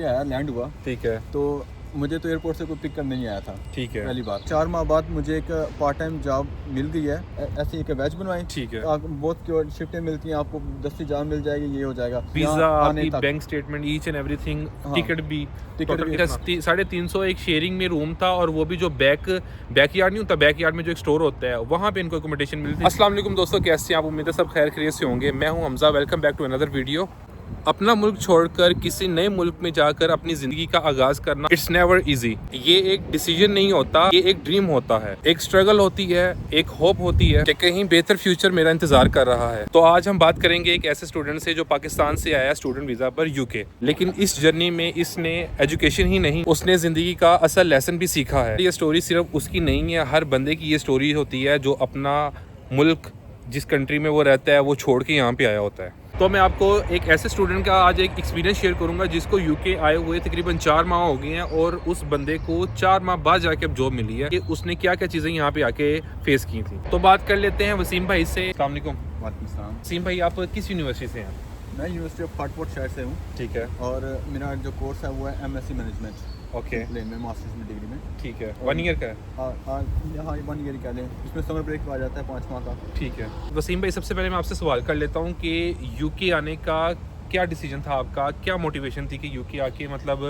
आया लैंड हुआ, ठीक है, तो मुझे तो एयरपोर्ट से कोई पिक करने नहीं आया था। ठीक है, पहली बात, 4 माह बाद मुझे एक पार्ट टाइम जॉब मिल गई है। ऐसे ही एक बैच बनवाई, ठीक है। बहुत शिफ्टें मिलती हैं, आपको 10 जॉब मिल जाएगी, ये हो जाएगा। वीजा, यहाँ आने आपकी तक bank statement, each and everything, हाँ, टिकट भी। टिकट भी 350 एक शेयरिंग में रूम था, और वो भी जो बैकयार्ड नहीं होता, बैकयार्ड में जो एक स्टोर होता है, वहाँ पे इनको अकोमोडेशन मिलती है। अस्सलाम वालेकुम दोस्तों, कैसे हैं आप? उम्मीद है सब खैर खैरियत से होंगे। मैं हूं Hamza, welcome back to another video. अपना मुल्क छोड़कर किसी नए मुल्क में जाकर अपनी जिंदगी का आगाज करना, इट्स नेवर इजी। ये एक डिसीजन नहीं होता, ये एक ड्रीम होता है, एक स्ट्रगल होती है, एक होप होती है कि कहीं बेहतर फ्यूचर मेरा इंतजार कर रहा है। तो आज हम बात करेंगे एक ऐसे स्टूडेंट से जो पाकिस्तान से आया स्टूडेंट वीजा पर यूके, लेकिन इस जर्नी में इसने एजुकेशन ही नहीं, उसने जिंदगी का असल लेसन भी सीखा है। ये स्टोरी सिर्फ उसकी नहीं है, हर बंदे की ये स्टोरी होती है जो अपना मुल्क, जिस कंट्री में वो रहता है, वो छोड़ के यहाँ पे आया होता है। तो मैं आपको एक ऐसे स्टूडेंट का आज एक एक्सपीरियंस शेयर करूंगा जिसको यूके आए हुए तकरीबन 4 माह हो गए हैं, और उस बंदे को 4 माह बाद जाके अब जॉब मिली है कि उसने क्या क्या चीज़ें यहाँ पे आके फेस की थी। तो बात कर लेते हैं वसीम भाई से। अस्सलाम वालेकुम। वालेकुम सलाम। वसीम भाई, आप किस यूनिवर्सिटी से हैं? मैं यूनिवर्सिटी ऑफ हार्टफोर्ड शहर से हूँ, ठीक है, और मेरा जो कोर्स है वो है MSc मैनेजमेंट ओके, में मास्टर्स में डिग्री में। ठीक है। 1 ईयर का है? हाँ, 1 ईयर कह लें, इसमें समर ब्रेक आ जाता है 5 माह का। ठीक है। वसीम भाई, सबसे पहले मैं आपसे सवाल कर लेता हूँ कि यूके आने का क्या डिसीजन था आपका, क्या मोटिवेशन थी कि यूके आके मतलब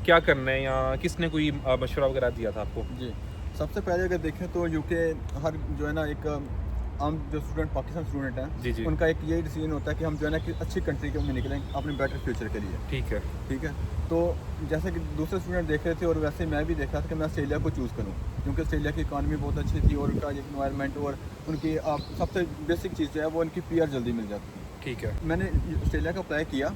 क्या करना है, या किसने कोई मशवरा वगैरह दिया था आपको? जी, सबसे पहले अगर देखें तो यूके हर जो है ना, एक आम जो स्टूडेंट पाकिस्तान स्टूडेंट हैं, जी जी, उनका एक यही डिसीजन होता है कि हम जो है ना कि अच्छी कंट्री में निकलें अपने बेटर फ्यूचर के लिए। ठीक है, ठीक है, तो जैसे कि दूसरे स्टूडेंट देख रहे थे, और वैसे मैं भी देख रहा था कि मैं ऑस्ट्रेलिया को चूज़ करूं, क्योंकि ऑस्ट्रेलिया की इकॉनमी बहुत अच्छी थी, और उनका इन्वायरमेंट, और उनकी सबसे बेसिक चीज़ जो है वो उनकी PR जल्दी मिल जाती है। ठीक है, मैंने ऑस्ट्रेलिया का अप्लाई किया,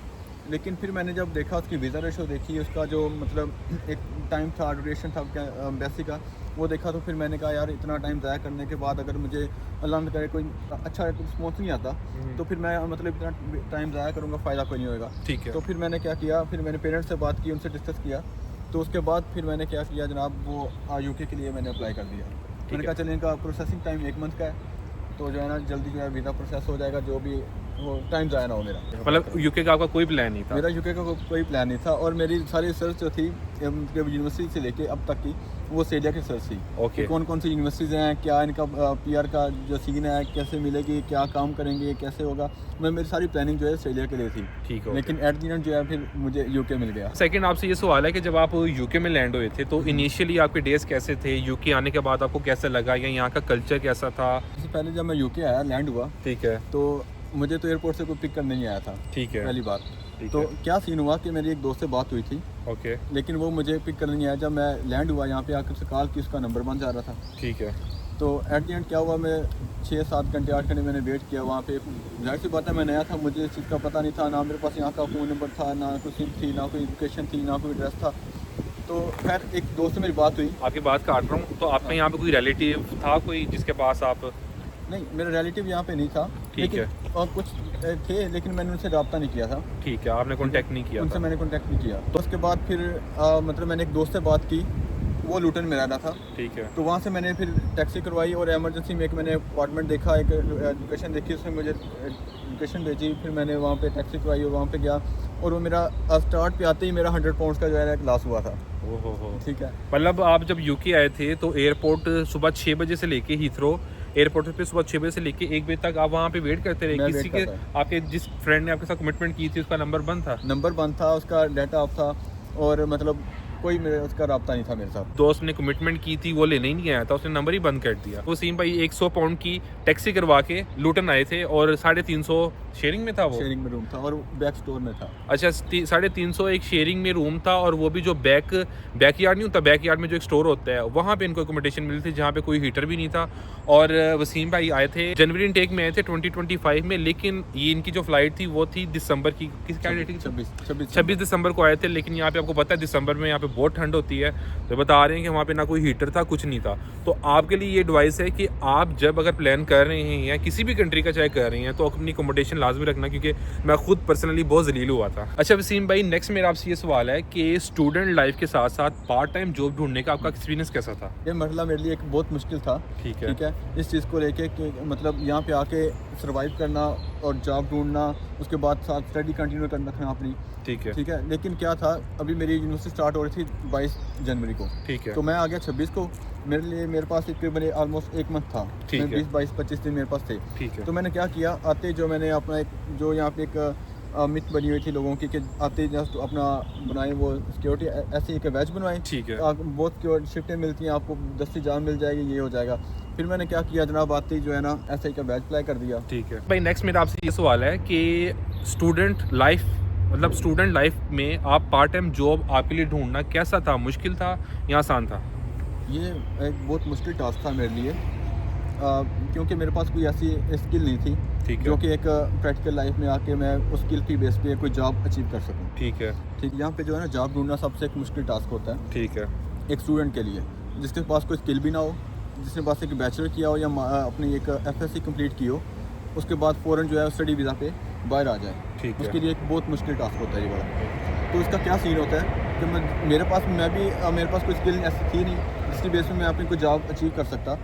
लेकिन फिर मैंने जब देखा उसकी वीज़ा रेशो देखी, उसका जो मतलब एक टाइम था, ड्यूरेशन था एम्बेसी का, वो देखा, तो फिर मैंने कहा यार इतना टाइम ज़ाया करने के बाद अगर मुझे अल्लाह न करे कोई अच्छा रिस्पॉन्स नहीं आता, तो फिर मैं मतलब इतना टाइम ज़ाया करूँगा, फ़ायदा कोई नहीं होगा। ठीक है, तो फिर मैंने क्या किया, फिर मैंने पेरेंट्स से बात की, उनसे डिस्कस किया, तो उसके बाद फिर मैंने क्या किया जनाब, वो यूके के लिए मैंने अप्लाई कर दिया। मैंने कहा चलिए, इनका प्रोसेसिंग टाइम 1 मंथ का है, तो जो है ना जल्दी जो है वीज़ा प्रोसेस हो जाएगा, जो भी वो टाइम ज़ाया ना हो मेरा। मतलब यूके का आपका कोई प्लान नहीं था? मेरा यूके का कोई प्लान नहीं था, और मेरी सारी रिसर्च जो थी यूनिवर्सिटी से लेके अब तक की, वो ऑस्ट्रेलिया की रिसर्च थी। ओके, कौन कौन सी यूनिवर्सिटीज़ हैं, क्या इनका PR का जो सीन है, कैसे मिलेगी, क्या काम करेंगे, कैसे होगा, मेरी सारी प्लानिंग जो है ऑस्ट्रेलिया के लिए थी। ठीक है। लेकिन एट द एंड जो है फिर मुझे यूके मिल गया। सेकंड, आपसे ये सवाल है कि जब आप यूके में लैंड हुए थे, तो इनिशियली आपके डेज कैसे थे? यूके आने के बाद आपको कैसा लगा, या यहाँ का कल्चर कैसा था? इससे पहले जब मैं यूके आया, लैंड हुआ, ठीक है, तो मुझे तो एयरपोर्ट से कोई पिक करने नहीं आया था। ठीक है, पहली बात, ठीक तो है, क्या सीन हुआ कि मेरी एक दोस्त से बात हुई थी, ओके, लेकिन वो मुझे पिक करने नहीं आया। जब मैं लैंड हुआ यहाँ पे आकर उससे कॉल की, उसका नंबर बंद जा रहा था। ठीक है, तो एट द एंड क्या हुआ, मैं 6-7 घंटे 8 घंटे मैंने वेट किया वहाँ पे। जाहिर सी बात है, मैं नया था, मुझे इस चीज़ का पता नहीं था, ना मेरे पास यहाँ का फ़ोन नंबर था, ना कोई सिम थी, ना कोई लोकेशन थी, ना कोई एड्रेस था। तो खैर एक दोस्त से मेरी बात हुई। आपकी बात काट रहा हूँ, तो आपका यहाँ पे कोई रिलेटिव था कोई जिसके पास आप? नहीं, मेरा रिलेटिव यहाँ पे नहीं था, ठीक है, और कुछ थे, लेकिन मैंने उनसे रब्ता नहीं किया था। ठीक है, आपने कांटेक्ट नहीं किया उनसे था? मैंने कॉन्टैक्ट नहीं किया। तो उसके बाद फिर मतलब मैंने एक दोस्त से बात की, वो लूटन में रह रहा था। ठीक है, तो वहाँ से मैंने फिर टैक्सी करवाई, और एमरजेंसी में एक मैंने अपार्टमेंट देखा, एक लोकेशन देखी, उसमें मुझे लोकेशन भेजी, फिर मैंने वहाँ पे टैक्सी करवाई और वहाँ पे गया, और वो मेरा स्टार्ट पे आते ही मेरा 100 पाउंड्स का जो है लॉस हुआ था। ओहो, ठीक है, मतलब आप जब यूके आए थे तो एयरपोर्ट सुबह 6 बजे से लेके हीथ्रो एयरपोर्ट पे सुबह 6 बजे से लेके 1 बजे तक आप वहाँ पे वेट करते रहे? मैं किसी वेट के, करता आपके जिस फ्रेंड ने आपके साथ कमिटमेंट की थी उसका नंबर बंद था? नंबर बंद था, उसका डाटा ऑफ था, और मतलब कोई मेरे उसका रब्ता नहीं था मेरे साथ। दोस्त ने कमिटमेंट की थी, वो लेने ही नहीं आया था, उसने नंबर ही बंद कर दिया। वसीम भाई 100 पाउंड की टैक्सी करवा के लूटन आए थे, और 350 शेयरिंग में था वो? शेयरिंग में रूम था, और बैक स्टोर में था। अच्छा, 350 एक शेयरिंग में रूम था, और वो भी जो बैकयार्ड नहीं होता, बैकयार्ड में जो एक स्टोर होता है, वहाँ पे इनको अकोमोडेशन मिली थी, जहाँ पे कोई हीटर भी नहीं था। और वसीम भाई आए थे जनवरी इनटेक में, आए थे 2025 में, लेकिन ये इनकी जो फ्लाइट थी वो थी दिसंबर की, किस क्या डेट थी? 26 दिसंबर को आए थे। लेकिन यहाँ पे आपको पता है दिसंबर में यहाँ पे बहुत ठंड होती है, तो बता रहे हैं कि वहाँ पे ना कोई हीटर था, कुछ नहीं था। तो आपके लिए ये एडवाइस है कि आप जब अगर प्लान कर रहे हैं या किसी भी कंट्री का चाहे कर रहे हैं, तो अपनी अकोमोडेशन लाजमी रखना, क्योंकि मैं खुद पर्सनली बहुत जलील हुआ था। अच्छा वसीम भाई, नेक्स्ट मेरा आपसे ये सवाल है कि स्टूडेंट लाइफ के साथ साथ पार्ट टाइम जॉब ढूंढने का आपका एक्सपीरियंस कैसा था? ये मरहला मेरे लिए एक बहुत मुश्किल था। ठीक है, ठीक है, इस चीज़ को लेके कि मतलब यहाँ पे आके सर्वाइव करना और जॉब ढूंढना, उसके बाद साथ स्टडी कंटिन्यू करना रखना अपनी, ठीक है। ठीक है। लेकिन क्या था, अभी मेरी यूनिवर्सिटी स्टार्ट हो रही थी 22 जनवरी को, ठीक है। तो मैं आ गया 26 को। मेरे पास तकरीबन ऑलमोस्ट एक मंथ था, ठीक है। 20-22-25 दिन मेरे पास थे। ठीक है। तो मैंने क्या किया, आते जो मैंने अपना एक जो यहाँ पे एक मिथ बनी हुई थी लोगों की कि आते जस्ट अपना बनाए वो सिक्योरिटी ऐसे एक बैच बनवाएं, ठीक है। बहुत शिफ्टें मिलती हैं आपको, 10 जान मिल जाएगी, ये हो जाएगा। फिर मैंने क्या किया जनाब, आते ही जो है ना ऐसे ही का बैच अप्लाई कर दिया। ठीक है भाई, नेक्स्ट मेरा आपसे ये सवाल है कि स्टूडेंट लाइफ मतलब स्टूडेंट लाइफ में आप पार्ट टाइम जॉब आपके लिए ढूंढना कैसा था, मुश्किल था या आसान था? ये एक बहुत मुश्किल टास्क था मेरे लिए, क्योंकि मेरे पास कोई ऐसी स्किल नहीं थी, ठीक है। जो कि एक प्रैक्टिकल लाइफ में आके मैं उस स्किल की बेस पे कोई जॉब अचीव कर सकूं। ठीक है। ठीक, यहाँ पे जो है ना जॉब ढूंढना सबसे एक मुश्किल टास्क होता है ठीक है। एक स्टूडेंट के लिए, जिसके पास कोई स्किल भी ना हो, जिसने पास एक बैचलर किया हो या अपनी एक FSC कंप्लीट की हो, उसके बाद फ़ौरन जो है स्टडी वीज़ा पे बाहर आ जाए, ठीक है। उसके लिए एक बहुत मुश्किल टास्क होता है ये बड़ा। तो इसका क्या सीन होता है कि मेरे पास कोई स्किल ऐसी थी नहीं जिसकी बेस पे मैं अपनी कोई जॉब अचीव कर सकता।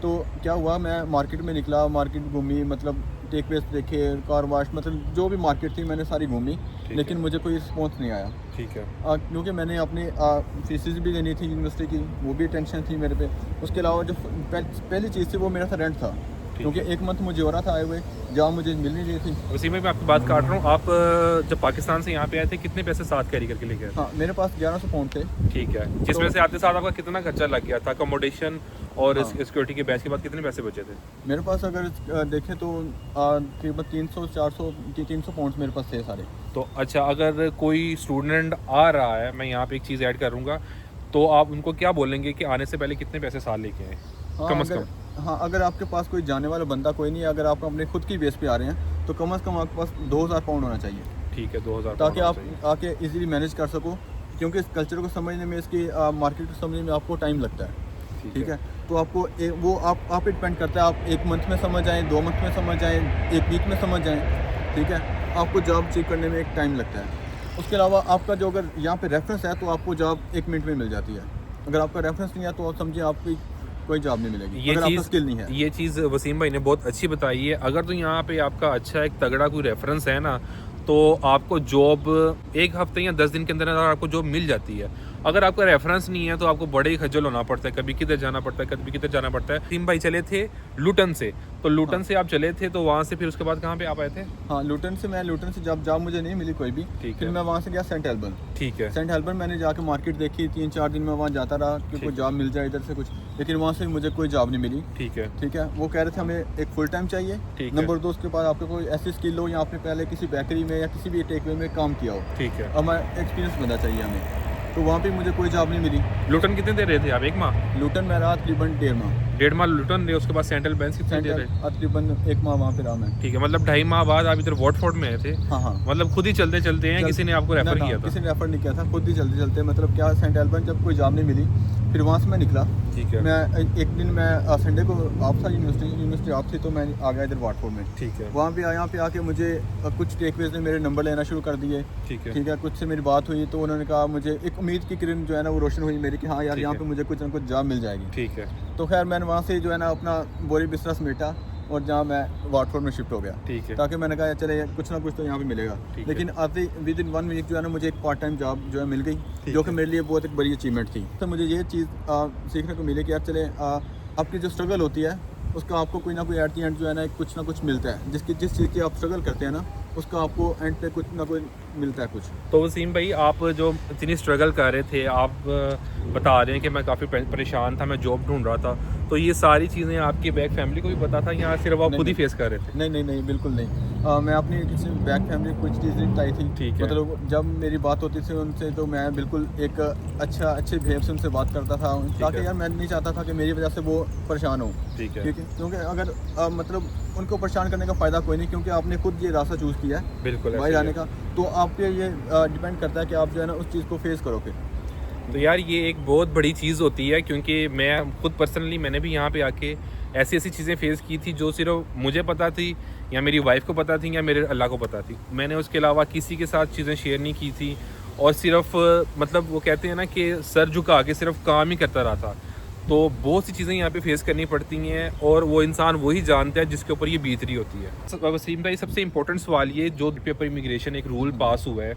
तो क्या हुआ, मैं मार्केट में निकला, मार्केट घूमी, मतलब टेक वेस्ट देखे, कार वाश, मतलब जो भी मार्केट थी मैंने सारी घूमी, लेकिन मुझे कोई रिस्पॉन्स नहीं आया। ठीक है। क्योंकि मैंने अपनी फीसिस भी देनी थी यूनिवर्सिटी की, वो भी टेंशन थी मेरे पे। उसके अलावा जो पहली चीज़ थी वो मेरा था रेंट था, क्योंकि एक मंथ मुझे हो रहा था आए हुए, जहाँ मुझे मिल नहीं रही थी। उसी में मैं आपकी बात काट रहा हूँ, आप जब पाकिस्तान से यहाँ पे आए थे कितने पैसे साथ कैरी करके लेके आए? हाँ, मेरे पास 1100 पाउंड थे। ठीक है, जिसमें से आते साथ आपका कितना खर्चा लग गया था, अकोमोडेशन और हाँ। सिक्योरिटी के बैच के बाद कितने पैसे बचे थे? मेरे पास अगर देखें तो तकरीबन 300-400 पाउंड मेरे पास थे सारे। तो अच्छा, अगर कोई स्टूडेंट आ रहा है, मैं यहाँ पे एक चीज़ ऐड करूँगा, तो आप उनको क्या बोलेंगे कि आने से पहले कितने पैसे साथ लेके आए कम से कम? हाँ, अगर आपके पास कोई जाने वाला बंदा कोई नहीं है, अगर आप अपने खुद की बेस पे आ रहे हैं, तो कम से कम आपके पास 2000 पाउंड होना चाहिए। ठीक है, 2000, ताकि आप आके इजीली मैनेज कर सको, क्योंकि इस कल्चर को समझने में, इसकी मार्केट को समझने में आपको टाइम लगता है। ठीक है, तो आपको वो आप पे डिपेंड करता है, आप 1 मंथ में समझ आएँ, 2 मंथ में समझ आएँ, 1 वीक में समझ आएँ। ठीक है, आपको जॉब अचीव करने में एक टाइम लगता है। उसके अलावा आपका जो अगर यहाँ पे रेफरेंस है, तो आपको जॉब 1 मिनट में मिल जाती है। अगर आपका रेफरेंस नहीं है तो आप समझिए आपकी कोई जॉब नहीं मिलेगी, अगर आपका स्किल नहीं है। ये चीज़ वसीम भाई ने बहुत अच्छी बताई है। अगर तो यहाँ पे आपका अच्छा एक तगड़ा कोई रेफरेंस है ना, तो आपको जॉब 1 हफ्ते या 10 दिन के अंदर आपको जॉब मिल जाती है। अगर आपका रेफरेंस नहीं है तो आपको बड़े ही खज्जल होना पड़ता है, कभी किधर जाना पड़ता है, कभी किधर जाना पड़ता है। वसीम भाई चले थे लुटन से, तो लुटन से आप चले थे, तो वहाँ से फिर उसके बाद कहाँ पे आप आए थे? हाँ, लुटन से जब मुझे नहीं मिली कोई भी, फिर मैं वहाँ से गया सेंट एल्बन। ठीक है। सेंट एल्बन मैंने जाके मार्केट देखी, 3-4 दिन में वहाँ जाता रहा कि कोई जॉब मिल जाए इधर से कुछ, लेकिन वहाँ से मुझे कोई जॉब नहीं मिली। ठीक है। ठीक है, वो कह रहे थे हमें एक फुल टाइम चाहिए, नंबर 2 उसके बाद आपको कोई ऐसी स्किल हो या आपने पहले किसी बेकरी में या किसी भी टेकवे में काम किया हो। ठीक है, हमारा एक्सपीरियंस बंदा चाहिए हमें। तो वहाँ पे मुझे कोई जॉब नहीं मिली। लुटन कितने दे रहे थे आप? 1 माह? लुटन में रहा तकरीबन 1.5 माह। 1.5 माह लुटन रहे, उसके बाद सेंट्रल बैंक कितने दे रहे? तकरीबन 1 माह वहाँ पे रहा मैं। ठीक है, मतलब 2.5 माह बाद आप इधर वॉटफोर्ड में आए थे? हाँ। मतलब खुद ही चलते चलते हैं, किसी ने आपको रेफर किया था? किसी ने रेफर नहीं किया था, खुद ही चलते मतलब क्या, सेंट एल्बन जब कोई जॉब नहीं मिली, फिर वहाँ से मैं निकला। ठीक है। मैं एक दिन मैं संडे को ऑफ था, यूनिवर्सिटी ऑफ थी, तो मैं आ गया इधर वाटफोर्ड में। ठीक है। वहाँ पे यहाँ पे आके मुझे कुछ टेकवेज ने मेरे नंबर लेना शुरू कर दिए। ठीक है। कुछ से मेरी बात हुई, तो उन्होंने कहा, मुझे एक उम्मीद की किरण जो है ना वो रोशन हुई मेरी कि हाँ यार, यहाँ पे मुझे कुछ ना कुछ जॉब मिल जाएगी। ठीक है। तो खैर मैंने वहाँ से जो है ना अपना बोरी बिस्तर समेटा और जहाँ मैं वाटफोर्ड में शिफ्ट हो गया। ठीक है। ताकि मैंने कहा चले कुछ ना कुछ तो यहाँ पे मिलेगा। लेकिन आते विदिन 1 वीक जो है ना मुझे एक पार्ट टाइम जॉब जो है मिल गई, जो कि मेरे लिए बहुत एक बड़ी अचीवमेंट थी। तो मुझे ये चीज़ सीखने को मिली कि यार चले आपकी जो स्ट्रगल होती है उसका आपको कोई ना कोई एट दी एंड जो है ना कुछ ना कुछ मिलता है। जिस चीज़ की आप स्ट्रगल करते हैं ना, उसका आपको एंड पे कुछ ना कुछ मिलता है कुछ। तो वसीम भाई, आप जो इतनी स्ट्रगल कर रहे थे, आप बता रहे हैं कि मैं काफ़ी परेशान था, मैं जॉब ढूंढ रहा था, तो ये सारी चीज़ें आपकी बैक फैमिली को भी पता था या सिर्फ आप खुद ही फेस कर रहे थे? नहीं, बिल्कुल नहीं। मैं अपनी किसी बैक फैमिली कुछ चीज़ नहीं बताई थी। ठीक है। मतलब जब मेरी बात होती थी उनसे, तो मैं बिल्कुल एक अच्छे बिहेव से उनसे बात करता था, ताकि यार मैं नहीं चाहता था कि मेरी वजह से वो परेशान हो। ठीक है। क्योंकि अगर मतलब उनको परेशान करने का फ़ायदा कोई नहीं, क्योंकि आपने खुद ये रास्ता चूज़ किया है बिल्कुल बाहर जाने का, तो आप पे ये डिपेंड करता है कि आप जो है ना उस चीज़ को फेस करो फिर। तो यार ये एक बहुत बड़ी चीज़ होती है, क्योंकि मैं खुद पर्सनली मैंने भी यहाँ पे आके ऐसी चीज़ें फेस की थी जो सिर्फ मुझे पता थी या मेरी वाइफ को पता थी या मेरे अल्लाह को पता थी। मैंने उसके अलावा किसी के साथ चीज़ें शेयर नहीं की थी, और सिर्फ मतलब वो कहते हैं ना कि सर झुका के सिर्फ काम ही करता रहा था। तो बहुत सी चीज़ें यहाँ पे फेस करनी पड़ती हैं और वो इंसान वही जानता है जिसके ऊपर ये बीत रही होती है। वसीम भाई, सबसे इम्पोर्टेंट सवाल ये, जो पेपर इमिग्रेशन एक रूल पास हुआ है,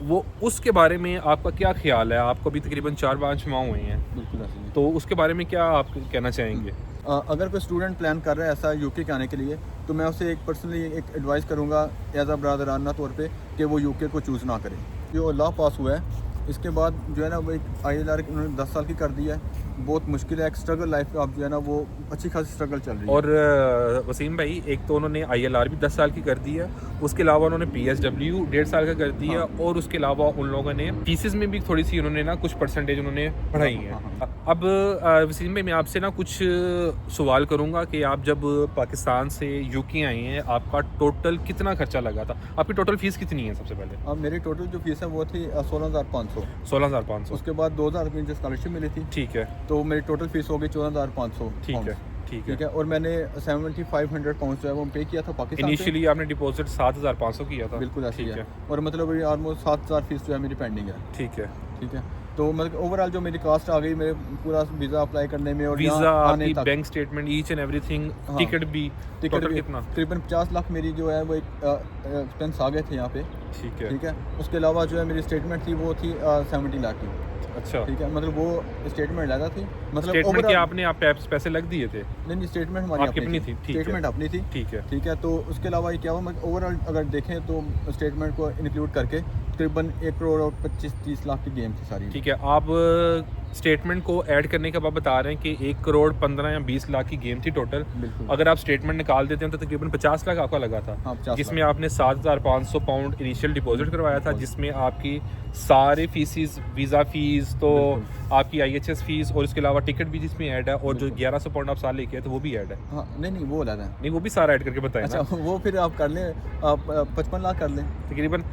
वो उसके बारे में आपका क्या ख्याल है? आपको अभी तकरीबन 4-5 माह हुए हैं, बिल्कुल ऐसे ही। तो उसके बारे में क्या आप कहना चाहेंगे? अगर कोई स्टूडेंट प्लान कर रहा है ऐसा यूके के आने के लिए, तो मैं उसे एक पर्सनली एक एडवाइस करूँगा एज अ ब्रदराना तौर पे कि वो यूके को चूज़ ना करे। जो लॉ पास हुआ है इसके बाद जो है ना वो एक ILR उन्होंने 10 साल की कर दी है। बहुत मुश्किल है, एक स्ट्रगल लाइफ अब जो है ना वो अच्छी खासी स्ट्रगल चल रही है। और वसीम भाई, एक तो उन्होंने ILR भी 10 साल की कर दी है, उसके अलावा उन्होंने PSW 1.5 साल का कर दिया, और उसके अलावा उन लोगों ने फीसिस में भी थोड़ी सी उन्होंने ना कुछ परसेंटेज उन्होंने बढ़ाई है। अब वसीम भाई, मैं आपसे ना कुछ सवाल करूंगा कि आप जब पाकिस्तान से यूके आए हैं, आपका टोटल कितना खर्चा लगा था? आपकी टोटल फीस कितनी है सबसे पहले? अब मेरी टोटल जो फीस है वो थी 16,500। 16,500। उसके बाद 2,000 रुपये मुझे स्कॉलरशिप मिली थी, ठीक है, तो मेरी टोटल फीस हो गई 14,500। ठीक है, ठीक है। ठीक है, और मैंने 7,500 पाउंड जो है वो पे किया था पाकिस्तान से। इनिशियली आपने डिपॉजिट 7,500 किया था? बिल्कुल ऐसे ही ठीक है। है, और मतलब अभी ऑलमोस्ट 7,000 फीस जो है मेरी पेंडिंग है। ठीक है। ठीक है, तो मतलब ओवरऑल जो मेरी कास्ट आ गई मेरे पूरा वीज़ा अप्लाई करने में और वीज़ा, यहाँ आने आपकी तक, bank statement, each and everything, हाँ, टिकट भी, टिकट टोटल भी कितना? तकरीबन 50 लाख मेरी जो है वो एक एक्सपेंस आ गए थे यहाँ पे। ठीक है, ठीक है, उसके अलावा जो है मेरी स्टेटमेंट थी वो थी 70 लाख की। अच्छा। ठीक है, मतलब वो स्टेटमेंट ज़्यादा थी, मतलब स्टेटमेंट के overall- आपने आप पैसे लग दिए थे? नहीं, स्टेटमेंट हमारी आपकी अपनी थी, ठीक है। स्टेटमेंट अपनी थी। ठीक है, ठीक है, तो उसके अलावा ये क्या हुआ, ओवरऑल अगर देखें तो स्टेटमेंट को इंक्लूड करके तकरीबन 1 करोड़ और 25-30 लाख की गेम थी सारी। ठीक है। आप स्टेटमेंट को ऐड करने के बाद बता रहे हैं कि 1 करोड़ 15 या 20 लाख की गेम थी टोटल। बिल्कुल। अगर आप स्टेटमेंट निकाल देते हैं तो तकरीबन 50 लाख आपका लगा था, हाँ, 50 जिसमें लाख। आपने 7,500 पाउंड इनिशियल डिपॉजिट करवाया था, जिसमें आपकी सारे फीसिस, वीज़ा फ़ीस, तो आपकी IHS फ़ीस, और इसके अलावा टिकट भी जिसमें ऐड है, और जो 1100 पाउंड आप साल लेके आए तो वो भी ऐड है। हाँ, नहीं वो अलग है। नहीं, वो भी सारा ऐड करके बताएं अच्छा, ना। वो फिर आप कर लें, आप 55 लाख कर लें तकरीबन।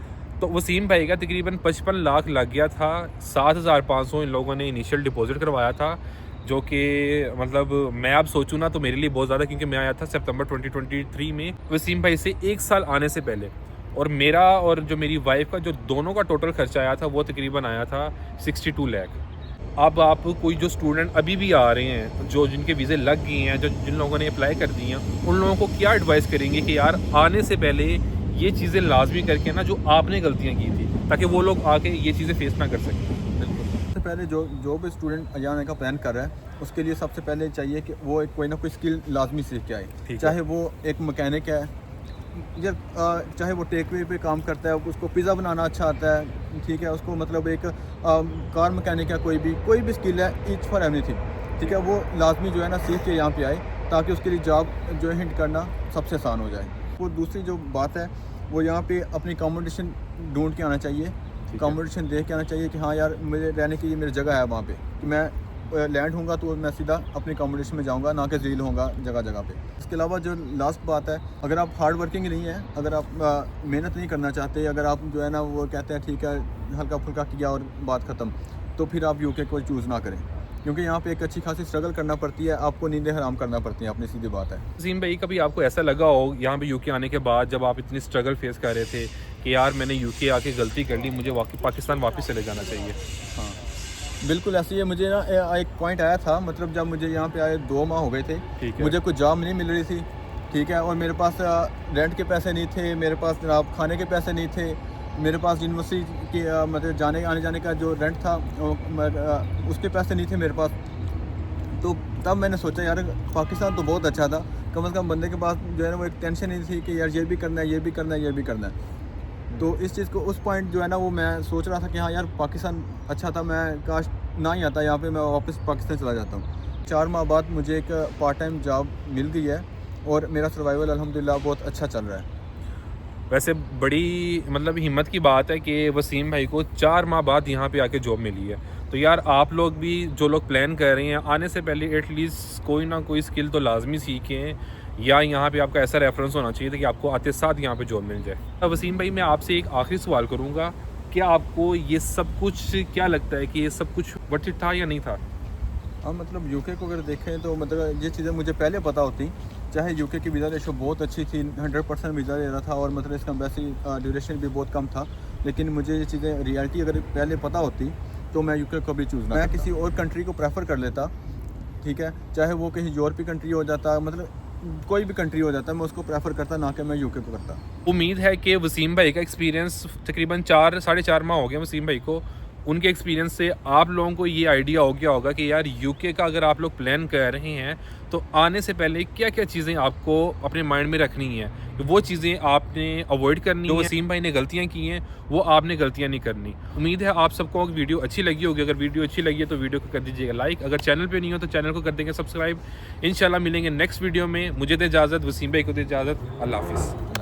तो वसीम भाई का तकरीबन 55 लाख लग गया था। 7,500 इन लोगों ने इनिशियल डिपॉजिट करवाया था, जो कि मतलब मैं अब सोचूं ना तो मेरे लिए बहुत ज़्यादा, क्योंकि मैं आया था सितंबर 2023 में वसीम भाई से 1 साल आने से पहले, और मेरा और जो मेरी वाइफ का जो दोनों का टोटल खर्चा आया था वो तकरीबन आया था 62 लाख। अब आप कोई जो स्टूडेंट अभी भी आ रहे हैं, जो जिनके वीज़े लग गए हैं, जो जिन लोगों ने अप्लाई कर दिए हैं, उन लोगों को क्या एडवाइस करेंगे कि यार आने से पहले ये चीज़ें लाजमी करके ना जो आपने गलतियाँ की थी, ताकि वो लोग आके ये चीज़ें फेस ना कर सकें? बिल्कुल। सबसे पहले जो भी स्टूडेंट जाने का प्लान कर रहा है उसके लिए सबसे पहले चाहिए कि वो कोई ना कोई स्किल लाजमी सीख के आए। चाहे वो एक मैकेनिक है या चाहे वो टेकवे पे काम करता है, उसको पिज़्ज़ा बनाना अच्छा आता है, ठीक है, उसको मतलब एक कार मैकेनिक है, कोई भी स्किल है, ईच फॉर एवरीथिंग। ठीक है, वो लाजमी जो है ना सीख के यहाँ पे आए, ताकि उसके लिए जॉब जो है हिंट करना सबसे आसान हो जाए। वो दूसरी जो बात है वो यहाँ पे अपनी अकोमोडेशन ढूंढ के आना चाहिए, अकोमोडेशन देख के आना चाहिए कि हाँ यार मेरे रहने की ये मेरी जगह है वहाँ पे, कि मैं लैंड होऊंगा तो मैं सीधा अपनी अकोमोडेशन में जाऊंगा, ना कि झील होऊंगा जगह जगह पे। इसके अलावा जो लास्ट बात है, अगर आप हार्ड वर्किंग नहीं है, अगर आप मेहनत नहीं करना चाहते, अगर आप जो है ना वो कहते हैं ठीक है हल्का फुल्का किया और बात ख़त्म, तो फिर आप यूके को चूज़ ना करें, क्योंकि यहाँ पे एक अच्छी खासी स्ट्रगल करना पड़ती है, आपको नींदें हराम करना पड़ती हैं, अपनी सीधी बात है। वसीम भाई, कभी आपको ऐसा लगा हो यहाँ पे यूके आने के बाद, जब आप इतनी स्ट्रगल फेस कर रहे थे कि यार मैंने यूके आके गलती कर ली, मुझे पाकिस्तान वापस चले जाना चाहिए? हाँ, बिल्कुल ऐसे ही है। मुझे ना एक पॉइंट आया था, मतलब जब मुझे यहाँ पे आए 2 माह हो गए थे, ठीक है। मुझे कोई जॉब नहीं मिल रही थी, ठीक है, और मेरे पास रेंट के पैसे नहीं थे, मेरे पास जनाब खाने के पैसे नहीं थे, मेरे पास यूनिवर्सिटी की मतलब आने जाने का जो रेंट था उसके पैसे नहीं थे मेरे पास। तो तब मैंने सोचा यार पाकिस्तान तो बहुत अच्छा था, कम से कम बंदे के पास जो है ना वो एक टेंशन नहीं थी कि यार ये भी करना है, ये भी करना है, ये भी करना है। तो इस चीज़ को, उस पॉइंट जो है ना वो मैं सोच रहा था कि हाँ यार पाकिस्तान अच्छा था, मैं काश ना ही आता यहाँ पे, मैं वापस पाकिस्तान चला जाता हूँ। 4 माह बाद मुझे एक पार्ट टाइम जॉब मिल गई है और मेरा सर्वाइवल अल्हम्दुलिल्लाह बहुत अच्छा चल रहा है। वैसे बड़ी मतलब हिम्मत की बात है कि वसीम भाई को 4 माह बाद यहाँ पे आके जॉब मिली है। तो यार आप लोग भी, जो लोग प्लान कर रहे हैं, आने से पहले एटलीस्ट कोई ना कोई स्किल तो लाजमी सीखें, या यहाँ पे आपका ऐसा रेफरेंस होना चाहिए था कि आपको आते साथ यहाँ पे जॉब मिल जाए। वसीम भाई, मैं आपसे एक आखिरी सवाल करूँगा, क्या आपको ये सब कुछ क्या लगता है कि ये सब कुछ वर्थ इट था या नहीं था? हाँ, मतलब यूके को अगर देखें तो मतलब ये चीज़ें मुझे पहले पता होती, चाहे यूके की वीज़ा रेशो बहुत अच्छी थी, 100% वीज़ा ले रहा था और मतलब इसका एम्बेसी ड्यूरेशन भी बहुत कम था, लेकिन मुझे ये चीज़ें रियलिटी अगर पहले पता होती तो मैं यूके को भी चूज़ ना, मैं किसी और कंट्री को प्रेफर कर लेता ठीक है, चाहे वो कहीं यूरोपीय कंट्री हो जाता, मतलब कोई भी कंट्री हो जाता, मैं उसको प्रेफर करता, ना कि मैं यूके को करता। उम्मीद है कि वसीम भाई का एक्सपीरियंस तकरीबन 4-4.5 माह हो गए वसीम भाई को, उनके एक्सपीरियंस से आप लोगों को ये आइडिया हो गया होगा कि यार यूके का अगर आप लोग प्लान कर रहे हैं तो आने से पहले क्या क्या चीज़ें आपको अपने माइंड में रखनी है, वो चीज़ें आपने अवॉइड करनी है। जो वसीम भाई ने गलतियाँ की हैं वो आपने गलतियाँ नहीं करनी। उम्मीद है आप सबको वीडियो अच्छी लगी होगी। अगर वीडियो अच्छी लगी है तो वीडियो को कर दीजिएगा लाइक, अगर चैनल पे नहीं हो तो चैनल को कर देंगे सब्सक्राइब। इंशाल्लाह मिलेंगे नेक्स्ट वीडियो में। मुझे दे इजाज़त, वसीम भाई को दे इजाज़त। अल्लाह हाफिज़।